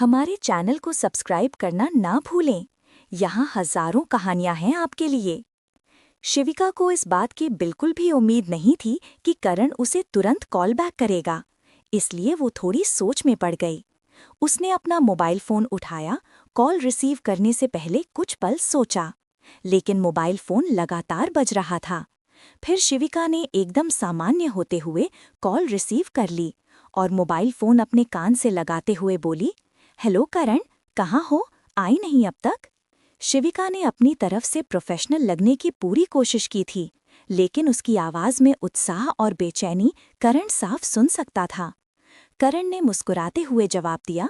हमारे चैनल को सब्सक्राइब करना ना भूलें। यहाँ हजारों कहानियां हैं आपके लिए। शिविका को इस बात की बिल्कुल भी उम्मीद नहीं थी कि करण उसे तुरंत कॉल बैक करेगा, इसलिए वो थोड़ी सोच में पड़ गई। उसने अपना मोबाइल फ़ोन उठाया। कॉल रिसीव करने से पहले कुछ पल सोचा, लेकिन मोबाइल फ़ोन लगातार बज रहा था। फिर शिविका ने एकदम सामान्य होते हुए कॉल रिसीव कर ली और मोबाइल फ़ोन अपने कान से लगाते हुए बोली, हेलो करण, कहाँ हो? आई नहीं अब तक? शिविका ने अपनी तरफ से प्रोफेशनल लगने की पूरी कोशिश की थी, लेकिन उसकी आवाज़ में उत्साह और बेचैनी करण साफ सुन सकता था। करण ने मुस्कुराते हुए जवाब दिया,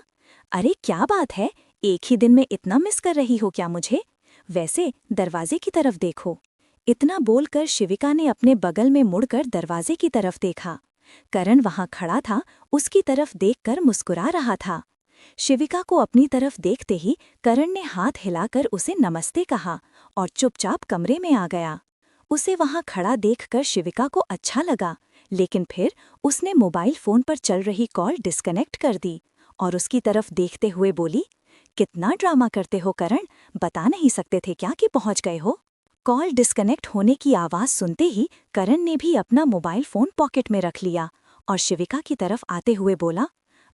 अरे क्या बात है, एक ही दिन में इतना मिस कर रही हो क्या मुझे? वैसे दरवाजे की तरफ देखो। इतना बोलकर शिविका ने अपने बगल में मुड़कर दरवाजे की तरफ देखा। करण वहां खड़ा था, उसकी तरफ देखकर मुस्कुरा रहा था। शिविका को अपनी तरफ देखते ही करण ने हाथ हिलाकर उसे नमस्ते कहा और चुपचाप कमरे में आ गया। उसे वहां खड़ा देखकर शिविका को अच्छा लगा, लेकिन फिर उसने मोबाइल फ़ोन पर चल रही कॉल डिस्कनेक्ट कर दी और उसकी तरफ देखते हुए बोली, कितना ड्रामा करते हो करण, बता नहीं सकते थे क्या कि पहुंच गए हो? कॉल डिस्कनेक्ट होने की आवाज़ सुनते ही करण ने भी अपना मोबाइल फ़ोन पॉकेट में रख लिया और शिविका की तरफ आते हुए बोला,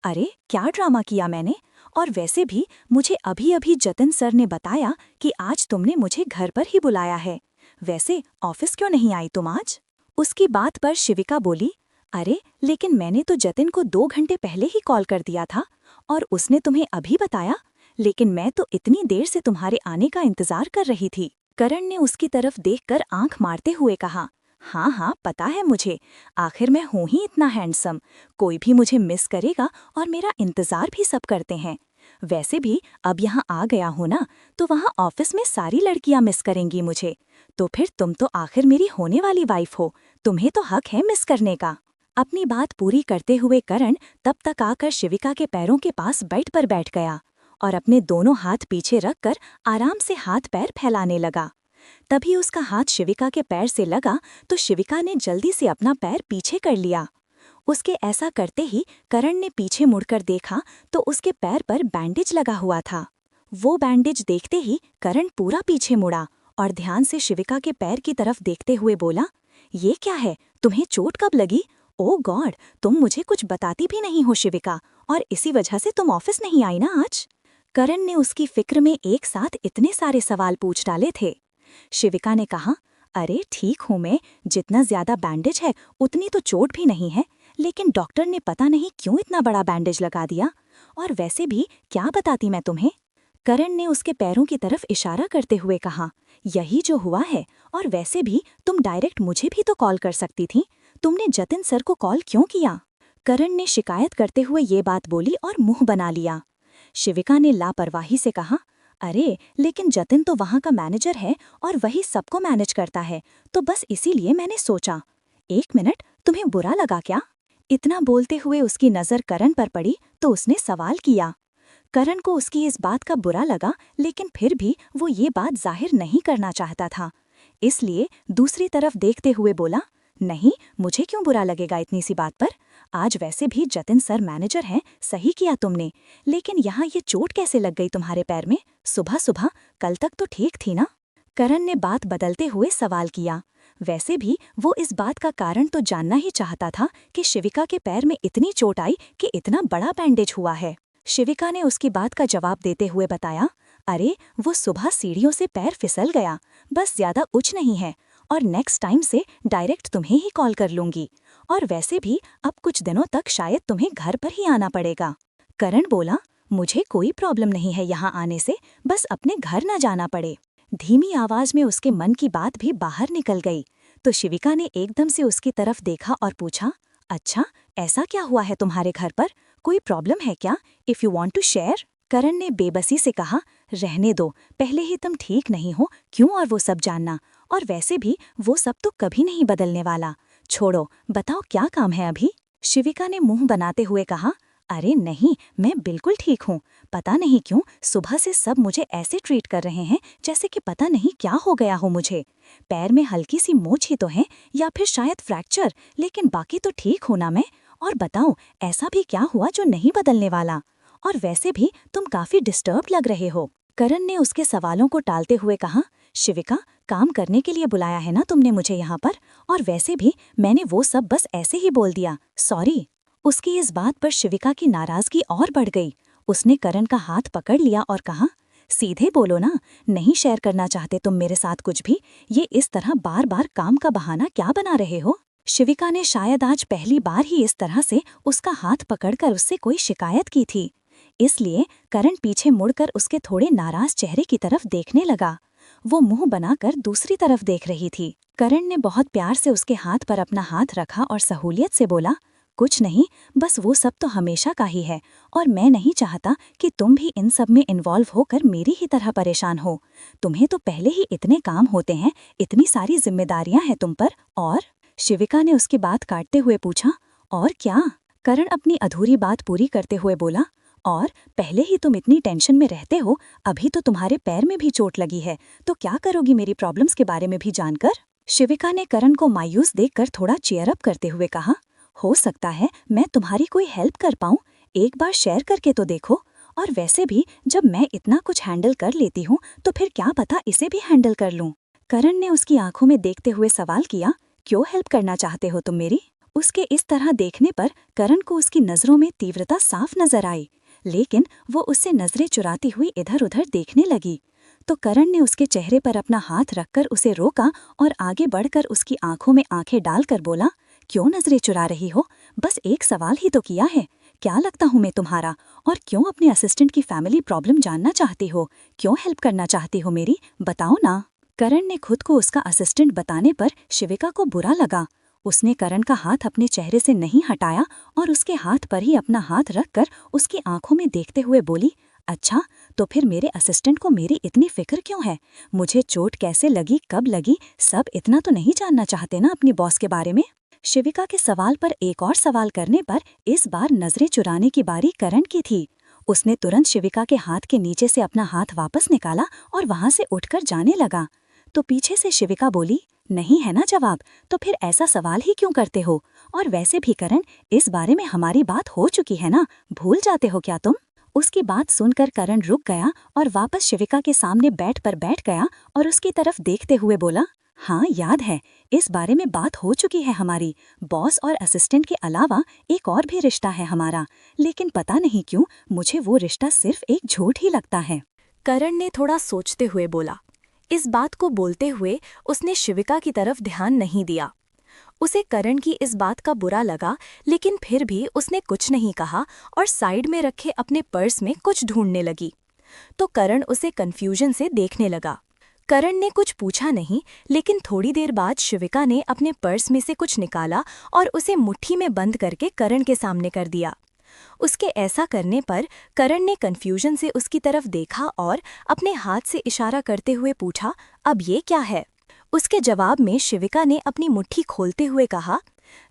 अरे क्या ड्रामा किया मैंने? और वैसे भी मुझे अभी अभी जतिन सर ने बताया कि आज तुमने मुझे घर पर ही बुलाया है। वैसे ऑफिस क्यों नहीं आई तुम आज? उसकी बात पर शिविका बोली, अरे लेकिन मैंने तो जतिन को 2 घंटे पहले ही कॉल कर दिया था और उसने तुम्हें अभी बताया, लेकिन मैं तो इतनी देर से तुम्हारे आने का इंतजार कर रही थी। करण ने उसकी तरफ देखकर आंख मारते हुए कहा, हाँ हाँ पता है मुझे, आखिर मैं हूँ ही इतना हैंडसम, कोई भी मुझे मिस करेगा और मेरा इंतज़ार भी सब करते हैं। वैसे भी अब यहाँ आ गया हूँ ना, तो वहाँ ऑफिस में सारी लड़कियाँ मिस करेंगी मुझे, तो फिर तुम तो आखिर मेरी होने वाली वाइफ हो, तुम्हें तो हक है मिस करने का। अपनी बात पूरी करते हुए करण तब तक आकर शिविका के पैरों के पास बेड पर बैठ गया और अपने दोनों हाथ पीछे रखकर आराम से हाथ पैर फैलाने लगा। तभी उसका हाथ शिविका के पैर से लगा तो शिविका ने जल्दी से अपना पैर पीछे कर लिया। उसके ऐसा करते ही करण ने पीछे मुड़कर देखा तो उसके पैर पर बैंडेज लगा हुआ था। वो बैंडेज देखते ही करण पूरा पीछे मुड़ा और ध्यान से शिविका के पैर की तरफ देखते हुए बोला, ये क्या है, तुम्हें चोट कब लगी? ओ गॉड, तुम मुझे कुछ बताती भी नहीं हो शिविका, और इसी वजह से तुम ऑफिस नहीं आई ना आज? करण ने उसकी फिक्र में एक साथ इतने सारे सवाल पूछ डाले थे। शिविका ने कहा, अरे ठीक हूँ मैं, जितना ज्यादा बैंडेज है उतनी तो चोट भी नहीं है, लेकिन डॉक्टर ने पता नहीं क्यों इतना बड़ा बैंडेज लगा दिया, और वैसे भी क्या बताती मैं तुम्हें? करण ने उसके पैरों की तरफ इशारा करते हुए कहा, यही जो हुआ है, और वैसे भी तुम डायरेक्ट मुझे भी तो कॉल कर सकती थी, तुमने जतिन सर को कॉल क्यों किया? करण ने शिकायत करते हुए ये बात बोली और मुंह बना लिया। शिविका ने लापरवाही से कहा, अरे लेकिन जतिन तो वहाँ का मैनेजर है और वही सबको मैनेज करता है, तो बस इसीलिए मैंने सोचा। 1 मिनट, तुम्हें बुरा लगा क्या? इतना बोलते हुए उसकी नज़र करण पर पड़ी तो उसने सवाल किया। करण को उसकी इस बात का बुरा लगा, लेकिन फिर भी वो ये बात जाहिर नहीं करना चाहता था, इसलिए दूसरी तरफ देखते हुए बोला, नहीं, मुझे क्यों बुरा लगेगा इतनी सी बात पर? आज वैसे भी जतिन सर मैनेजर हैं, सही किया तुमने, लेकिन यहाँ ये चोट कैसे लग गई तुम्हारे पैर में? सुबह सुबह, कल तक तो ठीक थी ना? करण ने बात बदलते हुए सवाल किया। वैसे भी वो इस बात का कारण तो जानना ही चाहता था कि शिविका के पैर में इतनी चोट आई कि इतना बड़ा बैंडेज हुआ है। शिविका ने उसकी बात का जवाब देते हुए बताया, अरे वो सुबह सीढ़ियों से पैर फिसल गया, बस ज्यादा कुछ नहीं है, और नेक्स्ट टाइम से डायरेक्ट तुम्हें ही कॉल कर लूंगी, और वैसे भी अब कुछ दिनों तक शायद तुम्हें घर पर ही आना पड़ेगा। करण बोला, मुझे कोई प्रॉब्लम नहीं है यहाँ आने से, बस अपने घर न जाना पड़े। धीमी आवाज में उसके मन की बात भी बाहर निकल गई, तो शिविका ने एकदम से उसकी तरफ देखा और पूछा, अच्छा ऐसा क्या हुआ है तुम्हारे घर पर, कोई प्रॉब्लम है क्या? If you want to share? Karan ने बेबसी से कहा, रहने दो, पहले ही तुम ठीक नहीं हो, क्यों और वो सब जानना, और वैसे भी वो सब तो कभी नहीं बदलने वाला, छोड़ो, बताओ क्या काम है अभी? शिविका ने मुंह बनाते हुए कहा, अरे नहीं, मैं बिल्कुल ठीक हूँ, पता नहीं क्यों सुबह से सब मुझे ऐसे ट्रीट कर रहे हैं जैसे कि पता नहीं क्या हो गया हो मुझे। पैर में हल्की सी मोच ही तो है, या फिर शायद फ्रैक्चर, लेकिन बाकी तो ठीक हूँ ना मैं? और बताओ, ऐसा भी क्या हुआ जो नहीं बदलने वाला? और वैसे भी तुम काफी डिस्टर्ब लग रहे हो। करण ने उसके सवालों को टालते हुए कहा, शिविका, काम करने के लिए बुलाया है ना तुमने मुझे यहाँ पर, और वैसे भी मैंने वो सब बस ऐसे ही बोल दिया, सॉरी। उसकी इस बात पर शिविका की नाराजगी और बढ़ गई। उसने करण का हाथ पकड़ लिया और कहा, सीधे बोलो ना, नहीं शेयर करना चाहते तुम मेरे साथ कुछ भी, ये इस तरह बार बार काम का बहाना क्या बना रहे हो। शिविका ने शायद आज पहली बार ही इस तरह से उसका हाथ पकड़कर उससे कोई शिकायत की थी। इसलिए करण पीछे मुड़कर उसके थोड़े नाराज चेहरे की तरफ देखने लगा। वो मुंह बनाकर दूसरी तरफ देख रही थी। करण ने बहुत प्यार से उसके हाथ पर अपना हाथ रखा और सहूलियत से बोला, कुछ नहीं, बस वो सब तो हमेशा का ही है, और मैं नहीं चाहता कि तुम भी इन सब में इन्वॉल्व होकर मेरी ही तरह परेशान हो। तुम्हें तो पहले ही इतने काम होते हैं, इतनी सारी जिम्मेदारियां हैं तुम पर। और शिविका ने उसकी बात काटते हुए पूछा, और क्या? करण अपनी अधूरी बात पूरी करते हुए बोला, और पहले ही तुम इतनी टेंशन में रहते हो, अभी तो तुम्हारे पैर में भी चोट लगी है, तो क्या करोगी मेरी प्रॉब्लम्स के बारे में भी जानकर? शिविका ने करण को मायूस देखकर थोड़ा चीयर अप करते हुए कहा, हो सकता है मैं तुम्हारी कोई हेल्प कर पाऊं, एक बार शेयर करके तो देखो। और वैसे भी जब मैं इतना कुछ हैंडल कर लेती हूँ तो फिर क्या पता इसे भी हैंडल कर लूं। करण ने उसकी आंखों में देखते हुए सवाल किया, क्यों हेल्प करना चाहते हो तुम मेरी? उसके इस तरह देखने पर करण को उसकी नजरों में तीव्रता साफ नजर आई, लेकिन वो उससे नजरें चुराती हुई इधर उधर देखने लगी। तो करण ने उसके चेहरे पर अपना हाथ रखकर उसे रोका और आगे बढ़कर उसकी आंखों में आंखें डालकर बोला, क्यों नजरें चुरा रही हो? बस एक सवाल ही तो किया है, क्या लगता हूँ मैं तुम्हारा? और क्यों अपने असिस्टेंट की फैमिली प्रॉब्लम जानना चाहती हो? क्यों हेल्प करना चाहती हो मेरी? बताओ ना। करण ने खुद को उसका असिस्टेंट बताने पर शिविका को बुरा लगा। उसने करण का हाथ अपने चेहरे से नहीं हटाया और उसके हाथ पर ही अपना हाथ रखकर उसकी आंखों में देखते हुए बोली, अच्छा, तो फिर मेरे असिस्टेंट को मेरी इतनी फिक्र क्यों है? मुझे चोट कैसे लगी, कब लगी, सब इतना तो नहीं जानना चाहते ना अपनी बॉस के बारे में? शिविका के सवाल पर एक और सवाल करने पर इस बार नजरें चुराने की बारी करण की थी। उसने तुरंत शिविका के हाथ के नीचे से अपना हाथ वापस निकाला और वहां से उठकर जाने लगा। तो पीछे से शिविका बोली, नहीं है ना जवाब, तो फिर ऐसा सवाल ही क्यों करते हो? और वैसे भी करण, इस बारे में हमारी बात हो चुकी है ना, भूल जाते हो क्या तुम? उसकी बात सुनकर करण रुक गया और वापस शिविका के सामने बेड पर बैठ गया और उसकी तरफ देखते हुए बोला, हाँ याद है, इस बारे में बात हो चुकी है हमारी। बॉस और असिस्टेंट के अलावा एक और भी रिश्ता है हमारा, लेकिन पता नहीं क्यों मुझे वो रिश्ता सिर्फ एक झूठ ही लगता है। करण ने थोड़ा सोचते हुए बोला। इस बात को बोलते हुए उसने शिविका की तरफ ध्यान नहीं दिया। उसे करण की इस बात का बुरा लगा, लेकिन फिर भी उसने कुछ नहीं कहा और साइड में रखे अपने पर्स में कुछ ढूंढने लगी। तो करण उसे कंफ्यूजन से देखने लगा। करण ने कुछ पूछा नहीं, लेकिन थोड़ी देर बाद शिविका ने अपने पर्स में से कुछ निकाला और उसे मुट्ठी में बंद करके करण के सामने कर दिया। उसके ऐसा करने पर करण ने कंफ्यूजन से उसकी तरफ देखा और अपने हाथ से इशारा करते हुए पूछा, अब ये क्या है? उसके जवाब में शिविका ने अपनी मुट्ठी खोलते हुए कहा,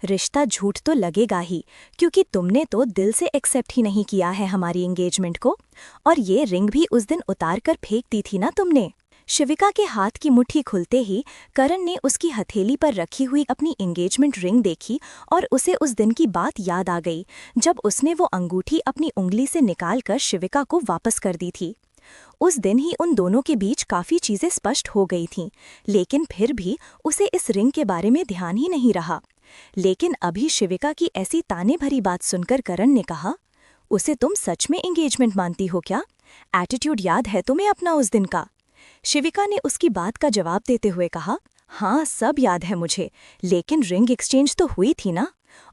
रिश्ता झूठ तो लगेगा ही, क्योंकि तुमने तो दिल से एक्सेप्ट ही नहीं किया है हमारी एंगेजमेंट को, और ये रिंग भी उस दिन उतार कर फेंक दी थी ना तुमने। शिविका के हाथ की मुट्ठी खुलते ही करण ने उसकी हथेली पर रखी हुई अपनी एंगेजमेंट रिंग देखी और उसे उस दिन की बात याद आ गई जब उसने वो अंगूठी अपनी उंगली से निकालकर शिविका को वापस कर दी थी। उस दिन ही उन दोनों के बीच काफ़ी चीज़ें स्पष्ट हो गई थीं, लेकिन फिर भी उसे इस रिंग के बारे में ध्यान ही नहीं रहा। लेकिन अभी शिविका की ऐसी ताने भरी बात सुनकर करण ने कहा, उसे तुम सच में एंगेजमेंट मानती हो क्या? एटीट्यूड याद है तुम्हें अपना उस दिन का? शिविका ने उसकी बात का जवाब देते हुए कहा, हाँ सब याद है मुझे, लेकिन रिंग एक्सचेंज तो हुई थी ना।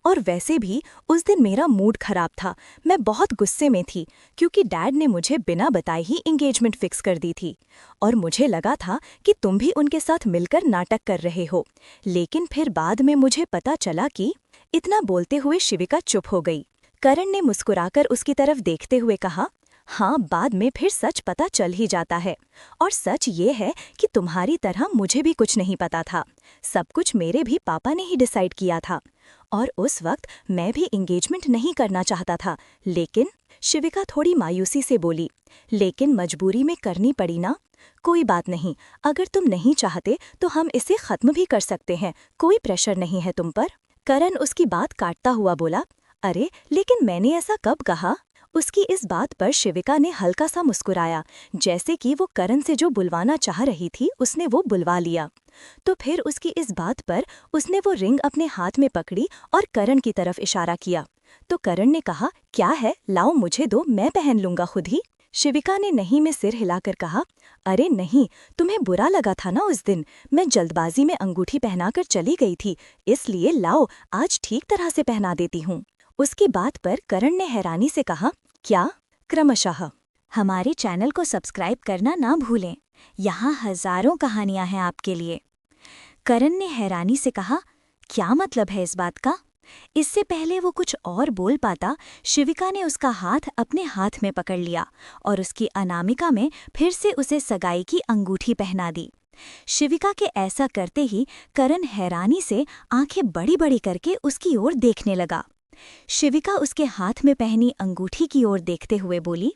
और वैसे भी उस दिन मेरा मूड खराब था, मैं बहुत गुस्से में थी क्योंकि डैड ने मुझे बिना बताए ही एंगेजमेंट फिक्स कर दी थी और मुझे लगा था कि तुम भी उनके साथ मिलकर नाटक कर रहे हो, लेकिन फिर बाद में मुझे पता चला कि। इतना बोलते हुए शिविका चुप हो गई। करण ने मुस्कुराकर उसकी तरफ देखते हुए कहा, हाँ बाद में फिर सच पता चल ही जाता है, और सच ये है कि तुम्हारी तरह मुझे भी कुछ नहीं पता था, सब कुछ मेरे भी पापा ने ही डिसाइड किया था, और उस वक्त मैं भी एंगेजमेंट नहीं करना चाहता था, लेकिन। शिविका थोड़ी मायूसी से बोली, लेकिन मजबूरी में करनी पड़ी ना। कोई बात नहीं, अगर तुम नहीं चाहते तो हम इसे खत्म भी कर सकते हैं, कोई प्रेशर नहीं है तुम पर। करण उसकी बात काटता हुआ बोला, अरे लेकिन मैंने ऐसा कब कहा? उसकी इस बात पर शिविका ने हल्का सा मुस्कुराया, जैसे कि वो करण से जो बुलवाना चाह रही थी उसने वो बुलवा लिया। तो फिर उसकी इस बात पर उसने वो रिंग अपने हाथ में पकड़ी और करण की तरफ इशारा किया। तो करण ने कहा, क्या है, लाओ मुझे दो, मैं पहन लूंगा खुद ही। शिविका ने नहीं में सिर हिलाकर कहा, अरे नहीं, तुम्हें बुरा लगा था ना उस दिन, मैं जल्दबाजी में अंगूठी पहनाकर चली गई थी, इसलिए लाओ आज ठीक तरह से पहना देती हूँ। उसकी बात पर करण ने हैरानी से कहा, क्या? क्रमशः। हमारे चैनल को सब्सक्राइब करना ना भूलें, यहाँ हजारों कहानियां हैं आपके लिए। करण ने हैरानी से कहा, क्या मतलब है इस बात का? इससे पहले वो कुछ और बोल पाता, शिविका ने उसका हाथ अपने हाथ में पकड़ लिया और उसकी अनामिका में फिर से उसे सगाई की अंगूठी पहना दी। शिविका के ऐसा करते ही करण हैरानी से आंखें बड़ी बड़ी करके उसकी ओर देखने लगा। शिविका उसके हाथ में पहनी अंगूठी की ओर देखते हुए बोली,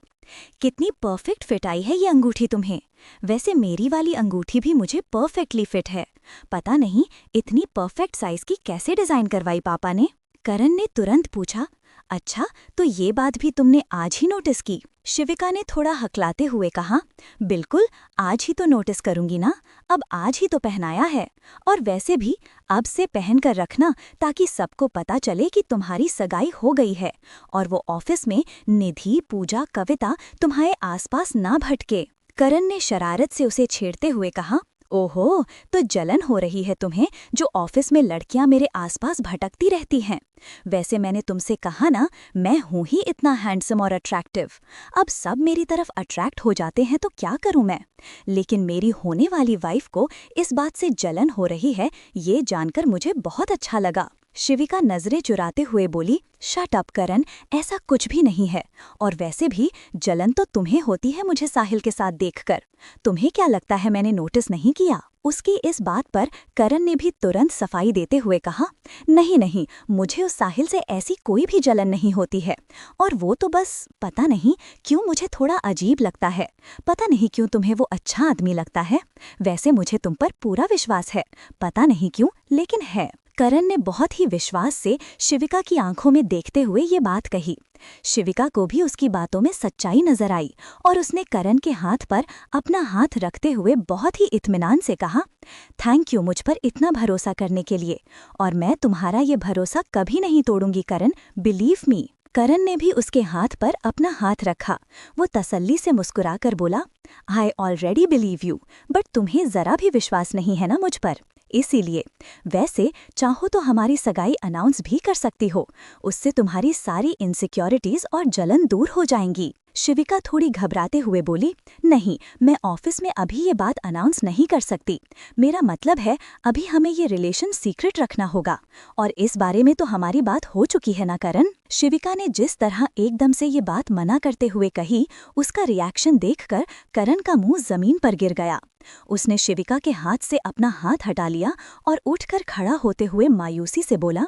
कितनी परफेक्ट फिट आई है ये अंगूठी तुम्हें। वैसे मेरी वाली अंगूठी भी मुझे परफेक्टली फिट है। पता नहीं इतनी परफेक्ट साइज की कैसे डिजाइन करवाई पापा ने। करण ने तुरंत पूछा, अच्छा तो ये बात भी तुमने आज ही नोटिस की? शिविका ने थोड़ा हकलाते हुए कहा, बिल्कुल, आज ही तो नोटिस करूंगी ना, अब आज ही तो पहनाया है। और वैसे भी अब से पहन कर रखना ताकि सबको पता चले कि तुम्हारी सगाई हो गई है और वो ऑफिस में निधि, पूजा, कविता तुम्हारे आसपास ना भटके। करण ने शरारत से उसे छेड़ते हुए कहा, ओहो, तो जलन हो रही है तुम्हें जो ऑफिस में लड़कियां मेरे आसपास भटकती रहती हैं। वैसे मैंने तुमसे कहा ना, मैं हूं ही इतना हैंडसम और अट्रैक्टिव। अब सब मेरी तरफ अट्रैक्ट हो जाते हैं तो क्या करूं मैं? लेकिन मेरी होने वाली वाइफ को इस बात से जलन हो रही है, ये जानकर मुझे बहुत अच्छा लगा। शिविका नजरें चुराते हुए बोली, शट अप करण, ऐसा कुछ भी नहीं है। और वैसे भी जलन तो तुम्हें होती है मुझे साहिल के साथ देखकर। तुम्हें क्या लगता है मैंने नोटिस नहीं किया? उसकी इस बात पर करण ने भी तुरंत सफाई देते हुए कहा, नहीं नहीं, मुझे उस साहिल से ऐसी कोई भी जलन नहीं होती है। और वो तो बस पता नहीं क्यों मुझे थोड़ा अजीब लगता है। पता नहीं क्यों तुम्हें वो अच्छा आदमी लगता है। वैसे मुझे तुम पर पूरा विश्वास है, पता नहीं क्यों लेकिन है। करण ने बहुत ही विश्वास से शिविका की आंखों में देखते हुए ये बात कही। शिविका को भी उसकी बातों में सच्चाई नजर आई और उसने करण के हाथ पर अपना हाथ रखते हुए बहुत ही इत्मीनान से कहा, थैंक यू मुझ पर इतना भरोसा करने के लिए, और मैं तुम्हारा ये भरोसा कभी नहीं तोड़ूंगी करण, बिलीव मी। करण ने भी उसके हाथ पर अपना हाथ रखा। वो तसल्ली से मुस्कुराकर बोला, I already believe you, but तुम्हें जरा भी विश्वास नहीं है ना मुझ पर, इसीलिए। वैसे चाहो तो हमारी सगाई अनाउंस भी कर सकती हो, उससे तुम्हारी सारी इनसिक्योरिटीज और जलन दूर हो जाएंगी। शिविका थोड़ी घबराते हुए बोली, नहीं, मैं ऑफिस में अभी ये बात अनाउंस नहीं कर सकती। मेरा मतलब है अभी हमें ये रिलेशन सीक्रेट रखना होगा, और इस बारे में तो हमारी बात हो चुकी है ना करण। शिविका ने जिस तरह एकदम से ये बात मना करते हुए कही, उसका रिएक्शन देखकर करण का मुंह जमीन पर गिर गया। उसने शिविका के हाथ से अपना हाथ हटा लिया और उठकर खड़ा होते हुए मायूसी से बोला,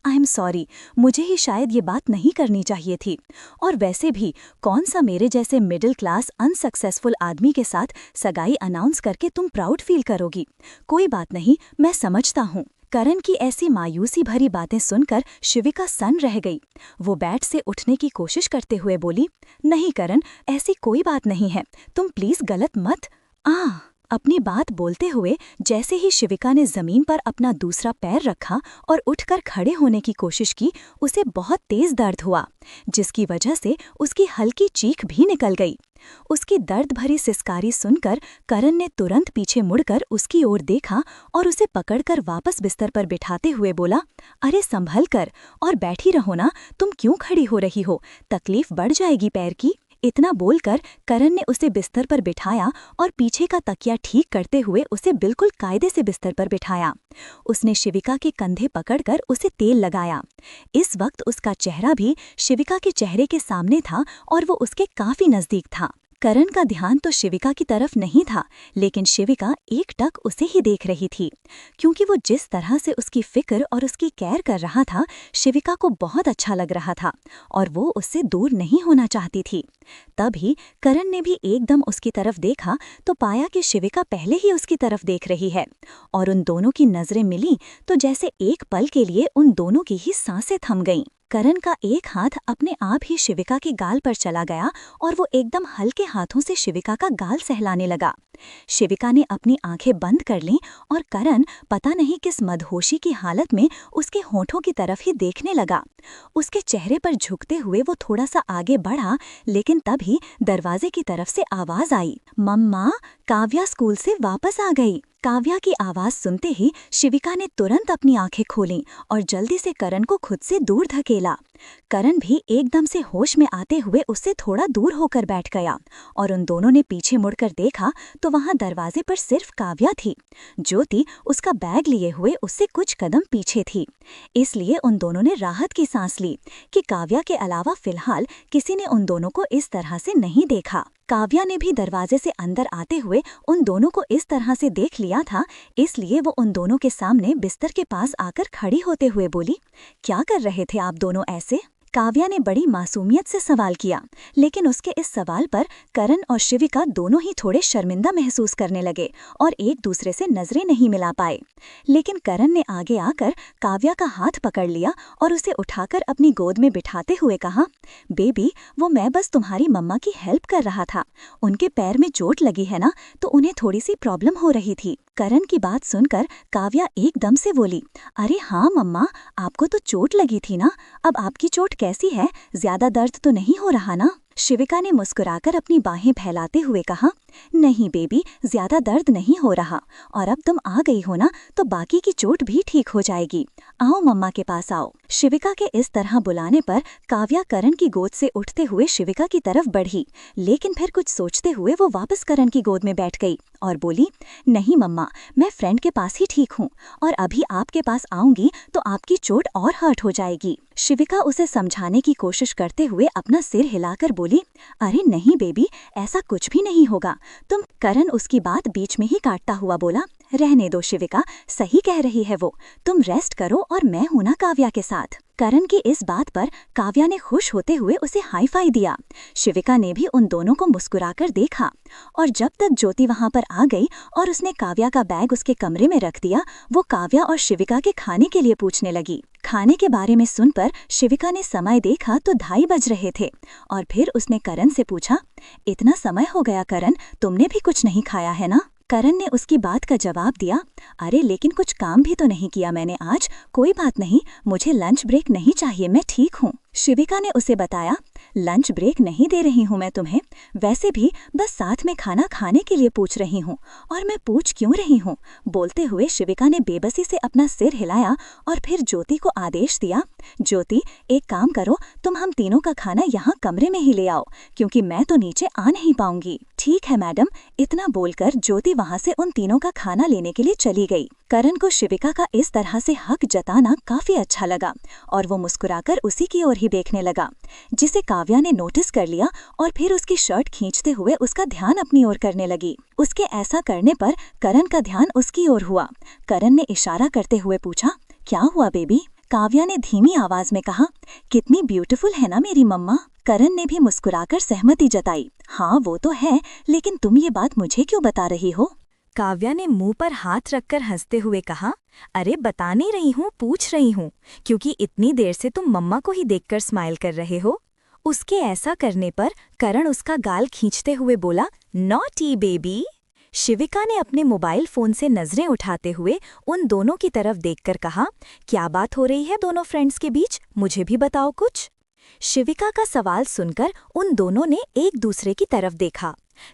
आई एम सॉरी, मुझे ही शायद ये बात नहीं करनी चाहिए थी। और वैसे भी कौन सा मेरे जैसे मिडिल क्लास अनसक्सेसफुल आदमी के साथ सगाई अनाउंस करके तुम प्राउड फील करोगी? कोई बात नहीं, मैं समझता हूँ। करण की ऐसी मायूसी भरी बातें सुनकर शिविका सन्न रह गई। वो बेड से उठने की कोशिश करते हुए बोली, नहीं करण, ऐसी कोई बात नहीं है, तुम प्लीज गलत मत। अपनी बात बोलते हुए जैसे ही शिविका ने जमीन पर अपना दूसरा पैर रखा और उठकर खड़े होने की कोशिश की, उसे बहुत तेज दर्द हुआ, जिसकी वजह से उसकी हल्की चीख भी निकल गई। उसकी दर्द भरी सिसकारी सुनकर करण ने तुरंत पीछे मुड़कर उसकी ओर देखा और उसे पकड़कर वापस बिस्तर पर बिठाते हुए बोला, अरे संभल कर और बैठी रहो ना, तुम क्यों खड़ी हो रही हो, तकलीफ बढ़ जाएगी पैर की। इतना बोलकर करण ने उसे बिस्तर पर बिठाया और पीछे का तकिया ठीक करते हुए उसे बिल्कुल कायदे से बिस्तर पर बिठाया। उसने शिविका के कंधे पकड़कर उसे तेल लगाया। इस वक्त उसका चेहरा भी शिविका के चेहरे के सामने था और वो उसके काफी नजदीक था। करण का ध्यान तो शिविका की तरफ नहीं था, लेकिन शिविका एकटक उसे ही देख रही थी, क्योंकि वो जिस तरह से उसकी फिक्र और उसकी केयर कर रहा था, शिविका को बहुत अच्छा लग रहा था और वो उससे दूर नहीं होना चाहती थी। तभी करण ने भी एकदम उसकी तरफ देखा तो पाया कि शिविका पहले ही उसकी तरफ देख रही है, और उन दोनों की नजरें मिली तो जैसे एक पल के लिए उन दोनों की ही सांसें थम गईं। करण का एक हाथ अपने आप ही शिविका के गाल पर चला गया और वो एकदम हल्के हाथों से शिविका का गाल सहलाने लगा। शिविका ने अपनी आंखें बंद कर लीं और करण पता नहीं किस मदहोशी की हालत में उसके होठों की तरफ ही देखने लगा। उसके चेहरे पर झुकते हुए वो थोड़ा सा आगे बढ़ा, लेकिन तभी दरवाजे की तरफ से आवाज आई, मम्मा, काव्या स्कूल से वापस आ गई। काव्या की आवाज सुनते ही शिविका ने तुरंत अपनी आंखें खोलीं और जल्दी से करण को खुद से दूर धकेला। करण भी एकदम से होश में आते हुए उससे थोड़ा दूर होकर बैठ गया और उन दोनों ने पीछे मुड़कर देखा तो वहां दरवाजे पर सिर्फ काव्या थी। ज्योति उसका बैग लिए हुए उससे कुछ कदम पीछे थी। इसलिए उन दोनों ने राहत की सांस ली कि काव्या के अलावा फिलहाल किसी ने उन दोनों को इस तरह से नहीं देखा। काव्या ने भी दरवाजे से अंदर आते हुए उन दोनों को इस तरह से देख लिया था, इसलिए वो उन दोनों के सामने बिस्तर के पास आकर खड़ी होते हुए बोली, क्या कर रहे थे आप दोनों ऐसे? काव्या ने बड़ी मासूमियत से सवाल किया, लेकिन उसके इस सवाल पर करण और शिविका दोनों ही थोड़े शर्मिंदा महसूस करने लगे और एक दूसरे से नजरें नहीं मिला पाए। लेकिन करण ने आगे आकर काव्या का हाथ पकड़ लिया और उसे उठाकर अपनी गोद में बिठाते हुए कहा, बेबी, वो मैं बस तुम्हारी मम्मा की हेल्प कर रहा था। उनके पैर में चोट लगी है ना, तो उन्हें थोड़ी सी प्रॉब्लम हो रही थी। करण की बात सुनकर काव्या एकदम से बोली, अरे हाँ मम्मा, आपको तो चोट लगी थी ना, अब आपकी चोट कैसी है? ज्यादा दर्द तो नहीं हो रहा ना? शिविका ने मुस्कुराकर अपनी बाहें फैलाते हुए कहा, नहीं बेबी, ज्यादा दर्द नहीं हो रहा, और अब तुम आ गई हो ना, तो बाकी की चोट भी ठीक हो जाएगी। आओ मम्मा के पास आओ। शिविका के इस तरह बुलाने पर काव्या करण की गोद से उठते हुए शिविका की तरफ बढ़ी, लेकिन फिर कुछ सोचते हुए वो वापस करण की गोद में बैठ गई और बोली, नहीं मम्मा, मैं फ्रेंड के पास ही ठीक हूँ, और अभी आपके पास आऊंगी तो आपकी चोट और हर्ट हो जाएगी। शिविका उसे समझाने की कोशिश करते हुए अपना सिर हिलाकर बोली, अरे नहीं बेबी, ऐसा कुछ भी नहीं होगा। करण उसकी बात बीच में ही काटता हुआ बोला, रहने दो शिविका, सही कह रही है वो, तुम रेस्ट करो और मैं हूं ना काव्या के साथ। करण की इस बात पर काव्या ने खुश होते हुए उसे हाई फाई दिया। शिविका ने भी उन दोनों को मुस्कुराकर देखा और जब तक ज्योति वहां पर आ गई और उसने काव्या का बैग उसके कमरे में रख दिया, वो काव्या और शिविका के खाने के लिए पूछने लगी। खाने के बारे में सुनकर शिविका ने समय देखा तो 2:30 बज रहे थे और फिर उसने करण से पूछा, इतना समय हो गया करण, तुमने भी कुछ नहीं खाया है ना? करण ने उसकी बात का जवाब दिया, अरे लेकिन कुछ काम भी तो नहीं किया मैंने आज, कोई बात नहीं, मुझे लंच ब्रेक नहीं चाहिए, मैं ठीक हूँ। शिविका ने उसे बताया, लंच ब्रेक नहीं दे रही हूँ मैं तुम्हें, वैसे भी बस साथ में खाना खाने के लिए पूछ रही हूँ, और मैं पूछ क्यों रही हूँ? बोलते हुए शिविका ने बेबसी से अपना सिर हिलाया और फिर ज्योति को आदेश दिया, ज्योति, एक काम करो, तुम हम तीनों का खाना यहाँ कमरे में ही ले आओ, क्योंकि मैं तो नीचे आ नहीं पाऊंगी। ठीक है मैडम। इतना बोलकर ज्योति वहां से उन तीनों का खाना लेने के लिए चली गई। करण को शिविका का इस तरह से हक जताना काफी अच्छा लगा और वो मुस्कुराकर उसी की ओर ही देखने लगा, जिसे काव्या ने नोटिस कर लिया और फिर उसकी शर्ट खींचते हुए उसका ध्यान अपनी ओर करने लगी। उसके ऐसा करने पर करण का ध्यान उसकी ओर हुआ। करण ने इशारा करते हुए पूछा, क्या हुआ बेबी? काव्या ने धीमी आवाज में कहा, कितनी ब्यूटीफुल है ना मेरी मम्मा? करण ने भी मुस्कुराकर सहमति जताई, हाँ वो तो है, लेकिन तुम ये बात मुझे क्यों बता रही हो? काव्या ने मुंह पर हाथ रखकर हंसते हुए कहा, अरे बता नहीं रही हूँ, पूछ रही हूँ, क्योंकि इतनी देर से तुम मम्मा को ही देखकर स्माइल कर रहे हो। उसके ऐसा करने पर करण उसका गाल खींचते हुए बोला, नॉटी बेबी। शिविका ने अपने मोबाइल फोन से नजरें उठाते हुए उन दोनों की तरफ देखकर कहा, क्या बात हो रही है दोनों फ्रेंड्स के बीच, मुझे भी बताओ कुछ। शिविका का सवाल सुनकर उन दोनों ने एक दूसरे की तरफ देखा।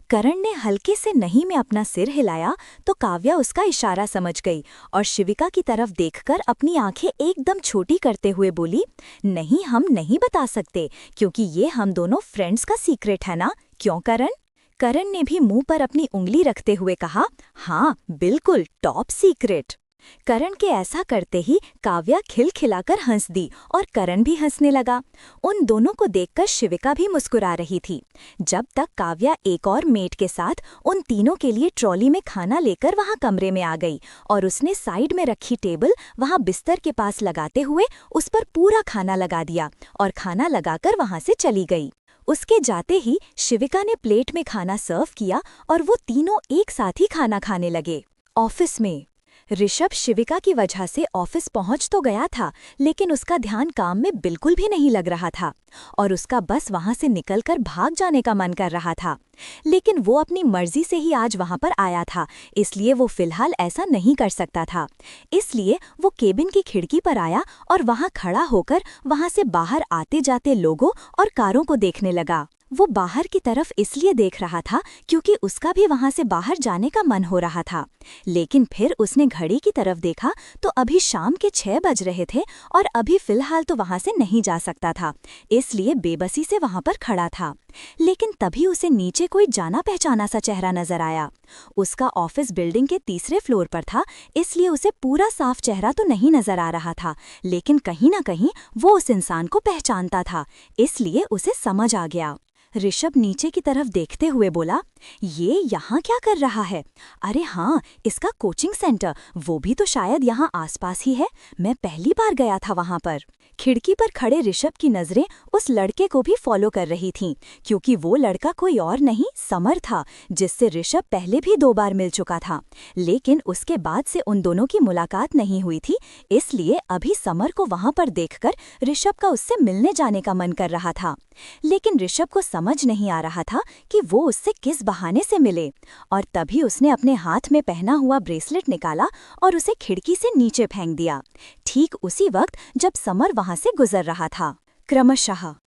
करण ने हल्के से नहीं में अपना सिर हिलाया तो काव्या उसका इशारा समझ गई और शिविका की तरफ देखकर अपनी आंखें एकदम छोटी करते हुए बोली, नहीं, हम नहीं बता सकते, क्योंकि ये हम दोनों फ्रेंड्स का सीक्रेट है ना, क्यों करण? करण ने भी मुंह पर अपनी उंगली रखते हुए कहा, हाँ बिल्कुल, टॉप सीक्रेट। करण के ऐसा करते ही काव्या खिलखिलाकर हंस दी और करण भी हंसने लगा। उन दोनों को देखकर शिविका भी मुस्कुरा रही थी, जब तक काव्या एक और मेट के साथ उन तीनों के लिए ट्रॉली में खाना लेकर वहां कमरे में आ गई और उसने साइड में रखी टेबल वहां बिस्तर के पास लगाते हुए उस पर पूरा खाना लगा दिया और खाना लगाकर वहां से चली गई। उसके जाते ही शिविका ने प्लेट में खाना सर्व किया और वो तीनों एक साथ ही खाना खाने लगे। ऑफिस में ऋषभ शिविका की वजह से ऑफिस पहुंच तो गया था, लेकिन उसका ध्यान काम में बिल्कुल भी नहीं लग रहा था और उसका बस वहां से निकलकर भाग जाने का मन कर रहा था। लेकिन वो अपनी मर्जी से ही आज वहां पर आया था, इसलिए वो फिलहाल ऐसा नहीं कर सकता था। इसलिए वो केबिन की खिड़की पर आया और वहां खड़ा होकर वहां से बाहर आते जाते लोगों और कारों को देखने लगा। वो बाहर की तरफ इसलिए देख रहा था क्योंकि उसका भी वहां से बाहर जाने का मन हो रहा था। लेकिन फिर उसने घड़ी की तरफ देखा तो अभी शाम के 6 बज रहे थे और अभी फिलहाल तो वहां से नहीं जा सकता था, इसलिए बेबसी से वहां पर खड़ा था। लेकिन तभी उसे नीचे कोई जाना पहचाना सा चेहरा नजर आया। उसका ऑफिस बिल्डिंग के तीसरे फ्लोर पर था, इसलिए उसे पूरा साफ चेहरा तो नहीं नजर आ रहा था, लेकिन कहीं न कहीं वो उस इंसान को पहचानता था, इसलिए उसे समझ आ गया। ऋषभ नीचे की तरफ देखते हुए बोला, ये यहाँ क्या कर रहा है? अरे हाँ, इसका कोचिंग सेंटर, वो भी तो शायद यहाँ आसपास ही है। मैं पहली बार गया था वहाँ पर। खिड़की पर खड़े ऋषभ की नजरें उस लड़के को भी फॉलो कर रही थीं, क्योंकि वो लड़का कोई और नहीं समर था, जिससे ऋषभ पहले भी 2 बार मिल चुका था। लेकिन उसके बाद से उन दोनों की मुलाकात नहीं हुई थी, इसलिए अभी समर को वहां पर देखकर ऋषभ का उससे मिलने जाने का मन कर रहा था। लेकिन ऋषभ को समझ नहीं आ रहा था कि वो उससे किस बहाने से मिले, और तभी उसने अपने हाथ में पहना हुआ ब्रेसलेट निकाला और उसे खिड़की से नीचे फेंक दिया, ठीक उसी वक्त जब समर वहां से गुजर रहा था। क्रमशः